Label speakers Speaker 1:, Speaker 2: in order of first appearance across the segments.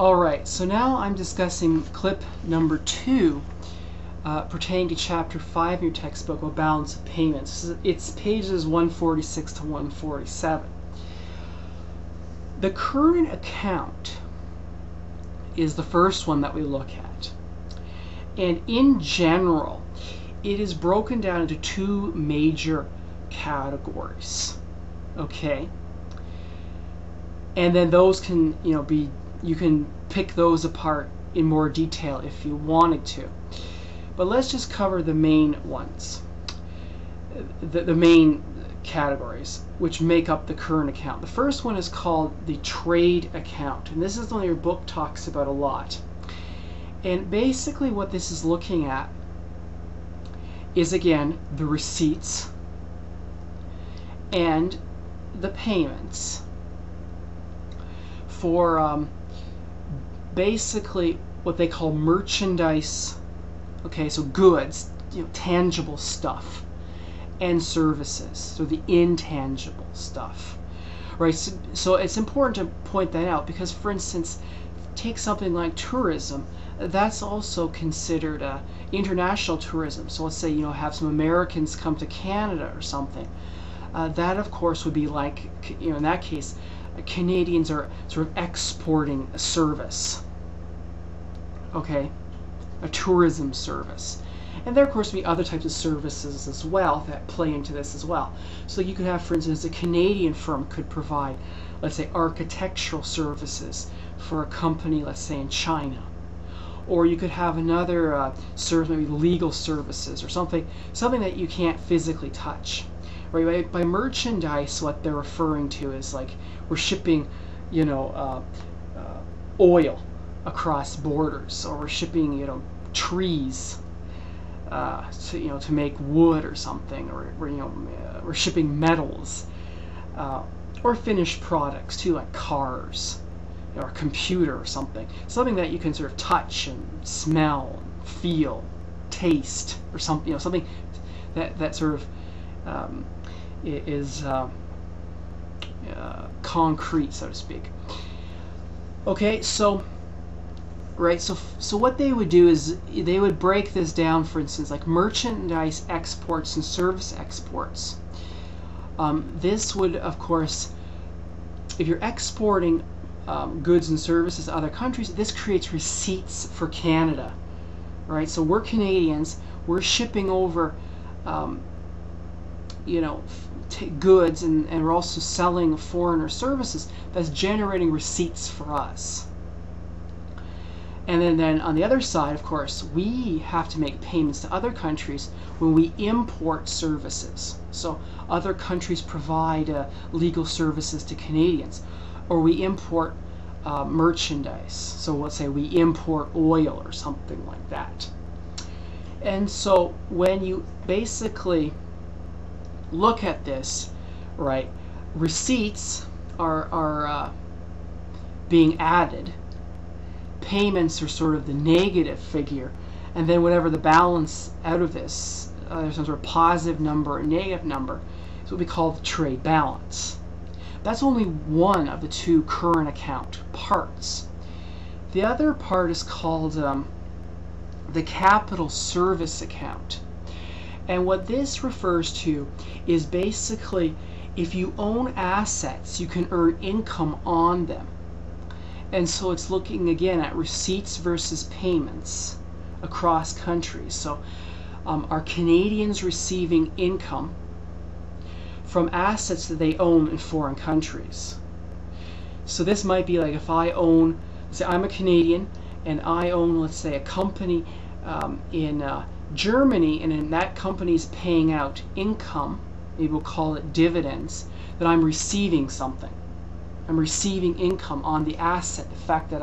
Speaker 1: Alright, so now I'm discussing clip number 2 pertaining to chapter 5 in your textbook about balance of payments. It's pages 146 to 147. The current account is the first one that we look at. And in general, it is broken down into two major categories. Okay? And then those can, you can pick those apart in more detail if you wanted to. But let's just cover the main ones, the main categories which make up the current account. The first one is called the trade account, and this is the one your book talks about a lot. And basically what this is looking at is, again, the receipts and the payments for basically what they call merchandise, okay, so goods, tangible stuff, and services, so the intangible stuff, right? So it's important to point that out because, for instance, take something like tourism. That's also considered international tourism. So let's say have some Americans come to Canada or something. That of course would be like, in that case, Canadians are sort of exporting a service, okay, a tourism service. And there of course would be other types of services as well that play into this as well. So you could have, for instance, a Canadian firm could provide, let's say, architectural services for a company, let's say in China. Or you could have another service, maybe legal services or something that you can't physically touch. Right? By merchandise, what they're referring to is like we're shipping, oil across borders, or we're shipping, trees to make wood or something, or we're shipping metals, or finished products too, like cars, or a computer or something that you can sort of touch and smell, and feel, taste, or something, something that sort of is concrete, so to speak. Okay, so so what they would do is they would break this down, for instance, like merchandise exports and service exports. This would, of course, if you're exporting goods and services to other countries, this creates receipts for Canada, right? So we're Canadians, we're shipping over goods, and we're also selling foreigner services. That's generating receipts for us. And then on the other side, of course, we have to make payments to other countries when we import services. So other countries provide legal services to Canadians, or we import merchandise. So let's say we import oil or something like that. And so when you basically look at this, right, receipts are being added, payments are sort of the negative figure, and then whatever the balance out of this, there's some sort of positive number or negative number, is what we call the trade balance. That's only one of the two current account parts. The other part is called the capital service account. And what this refers to is basically if you own assets, you can earn income on them. And so it's looking again at receipts versus payments across countries. So are Canadians receiving income from assets that they own in foreign countries? So this might be like if I own, say I'm a Canadian and I own, let's say, a company in Germany, and then that company is paying out income, maybe we'll call it dividends, that I'm receiving something. I'm receiving income on the asset, the fact that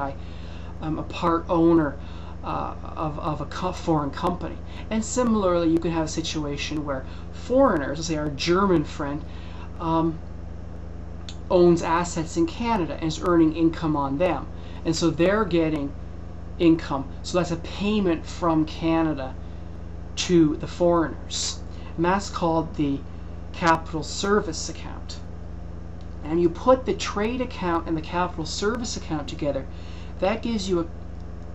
Speaker 1: I'm a part owner of a foreign company. And similarly, you can have a situation where foreigners, let's say our German friend, owns assets in Canada and is earning income on them. And so they're getting income. So that's a payment from Canada to the foreigners. And that's called the capital service account. And you put the trade account and the capital service account together, that gives you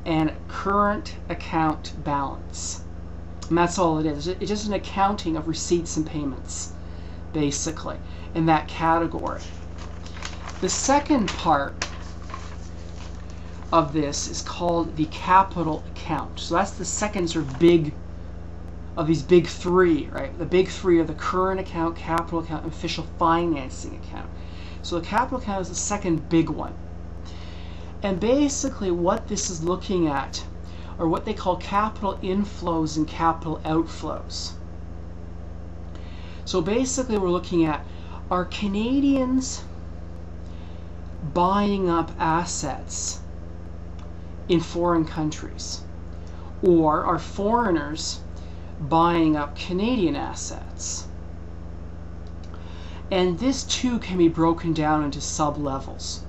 Speaker 1: an current account balance. And that's all it is. It's just an accounting of receipts and payments, basically, in that category. The second part of this is called the capital account. So that's the second sort of big of these big three, right? The big three are the current account, capital account, and official financing account. So the capital account is the second big one. And basically what this is looking at are what they call capital inflows and capital outflows. So basically we're looking at, are Canadians buying up assets in foreign countries? Or are foreigners buying up Canadian assets? And this too can be broken down into sub-levels.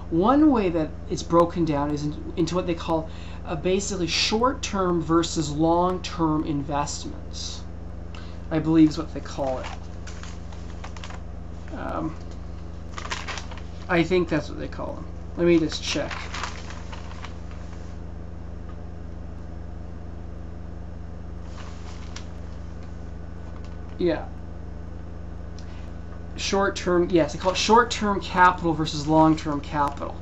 Speaker 1: One way that it's broken down is into what they call basically short-term versus long-term investments, I believe is what they call it. I think that's what they call them. Let me just check. Yeah. Short-term, yes, they call it short-term capital versus long-term capital.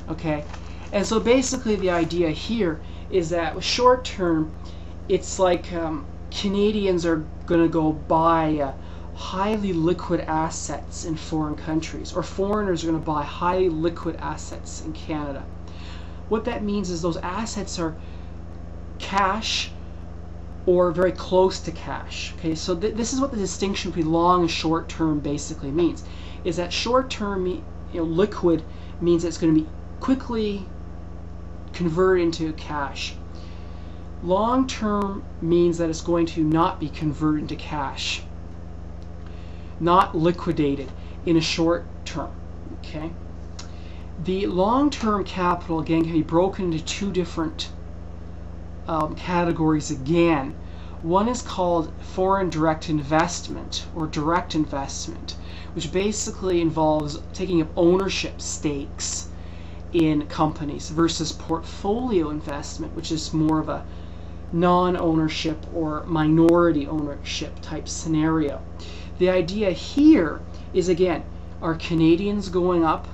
Speaker 1: Okay, and so basically the idea here is that with short-term, it's like Canadians are going to go buy highly liquid assets in foreign countries, or foreigners are going to buy highly liquid assets in Canada. What that means is those assets are cash or very close to cash. Okay, so this is what the distinction between long and short term basically means. Is that short term, liquid means it's going to be quickly converted into cash. Long term means that it's going to not be converted into cash, not liquidated in a short term. Okay, the long term capital again can be broken into two different categories again. One is called foreign direct investment or direct investment, which basically involves taking up ownership stakes in companies, versus portfolio investment, which is more of a non-ownership or minority ownership type scenario. The idea here is, again, are Canadians going up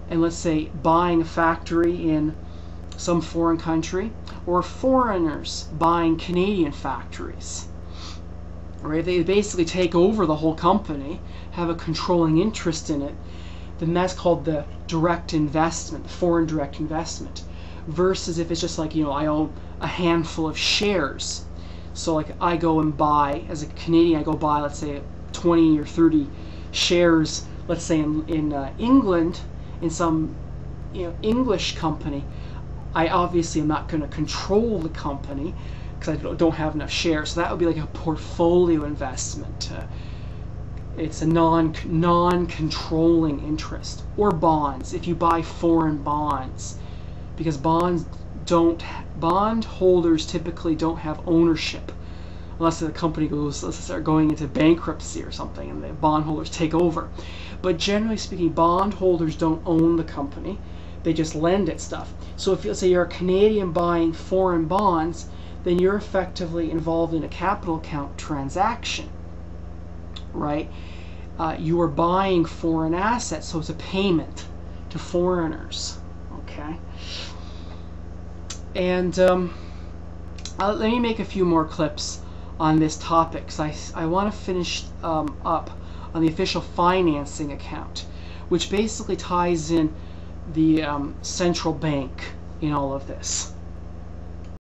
Speaker 1: and, let's say, buying a factory in some foreign country, or foreigners buying Canadian factories? Right? They basically take over the whole company, have a controlling interest in it. Then that's called the direct investment, foreign direct investment. Versus if it's just like, I own a handful of shares. So like I go and buy, as a Canadian, I go buy, let's say, 20 or 30 shares, let's say in England, in some English company. I obviously am not going to control the company because I don't have enough shares. So that would be like a portfolio investment. It's a non-controlling interest. Or bonds, if you buy foreign bonds, because bond holders typically don't have ownership unless the company goes, let's start going into bankruptcy or something, and the bondholders take over. But generally speaking, bondholders don't own the company. They just lend it stuff. So if, let's say, you're a Canadian buying foreign bonds, then you're effectively involved in a capital account transaction, right? You are buying foreign assets, so it's a payment to foreigners, okay? And let me make a few more clips on this topic, because I want to finish up on the official financing account, which basically ties in the central bank in all of this.